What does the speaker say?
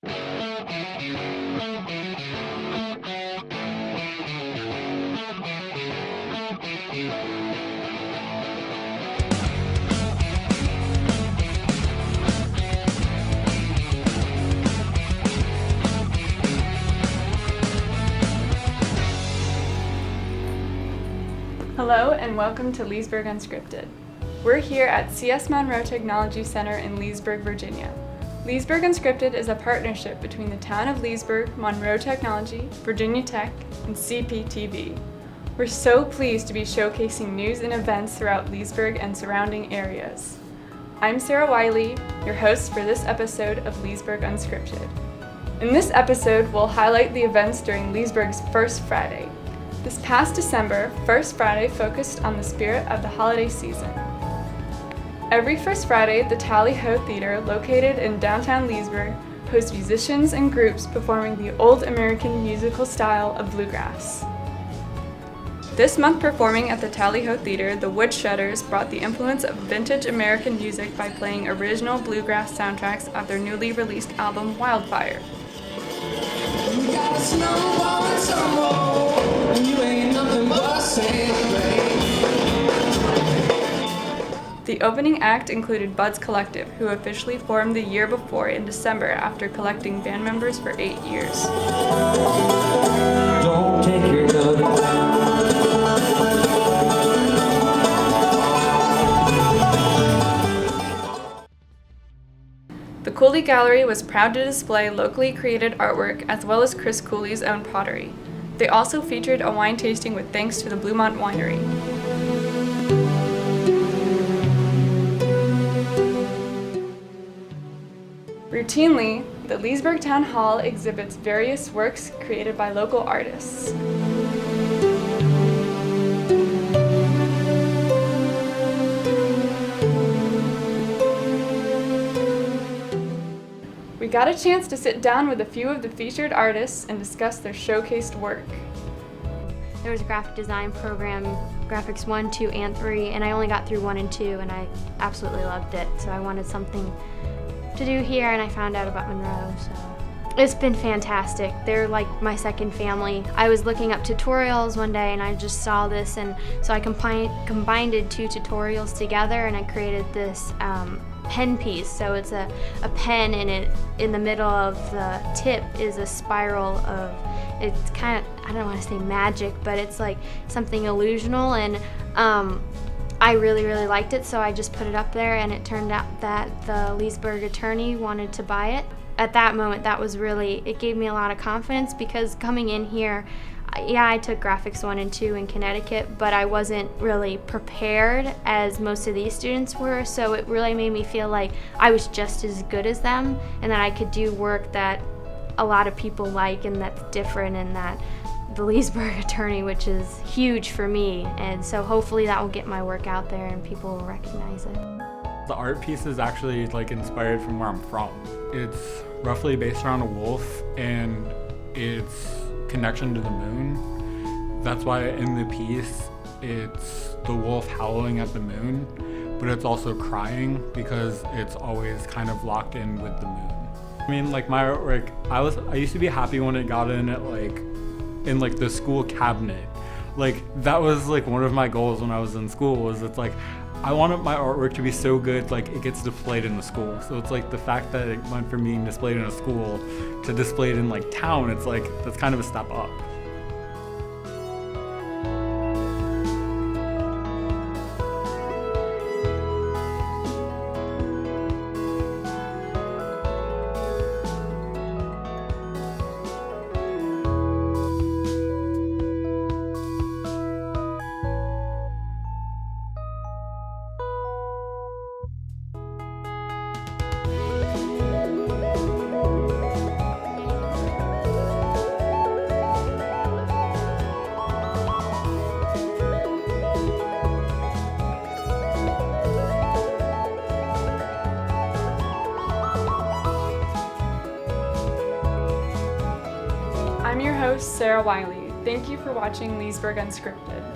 Hello and welcome to Leesburg Unscripted. We're here at CS Monroe Technology Center in Leesburg, Virginia. Leesburg Unscripted is a partnership between the town of Leesburg, Monroe Technology, Virginia Tech, and CPTV. We're so pleased to be showcasing news and events throughout Leesburg and surrounding areas. I'm Sarah Wiley, your host for this episode of Leesburg Unscripted. In this episode, we'll highlight the events during Leesburg's First Friday. This past December, First Friday focused on the spirit of the holiday season. Every First Friday, the Tally Ho Theater, located in downtown Leesburg, hosts musicians and groups performing the old American musical style of bluegrass. This month performing at the Tally Ho Theater, the Woodshedders brought the influence of vintage American music by playing original bluegrass soundtracks of their newly released album, Wildfire. You got a snowball and some roll, and you ain't nothing but a sandbag. The opening act included Bud's Collective, who officially formed the year before in December after collecting band members for 8 years. Don't take your The Cooley Gallery was proud to display locally created artwork as well as Chris Cooley's own pottery. They also featured a wine tasting with thanks to the Bluemont Winery. Routinely, the Leesburg Town Hall exhibits various works created by local artists. We got a chance to sit down with a few of the featured artists and discuss their showcased work. There was a graphic design program, graphics 1, 2, and 3, and I only got through 1 and 2, and I absolutely loved it. So I wanted something to do here, and I found out about Monroe, so it's been fantastic. They're like my second family. I was looking up tutorials one day, and I just saw this, and so I combined 2 tutorials together, and I created this pen piece. So it's a pen, and it in the middle of the tip is a spiral of, it's kind of, I don't want to say magic, but it's like something illusional, and I really liked it, so I just put it up there, and it turned out that the Leesburg attorney wanted to buy it. At that moment, it gave me a lot of confidence, because coming in here, yeah, I took graphics 1 and 2 in Connecticut, but I wasn't really prepared as most of these students were, so it really made me feel like I was just as good as them, and that I could do work that a lot of people like, and that's different, and that the Leesburg attorney, which is huge for me, and so hopefully that will get my work out there and people will recognize it. The art piece is actually inspired from where I'm from. It's roughly based around a wolf and its connection to the moon. That's why in the piece it's the wolf howling at the moon, but it's also crying because it's always kind of locked in with the moon. I mean, my artwork, I used to be happy when it got in at in the school cabinet. That was one of my goals when I was in school, was I wanted my artwork to be so good it gets displayed in the school. So it's the fact that it went from being displayed in a school to displayed in town, it's that's kind of a step up. I'm your host, Sarah Wiley. Thank you for watching Leesburg Unscripted.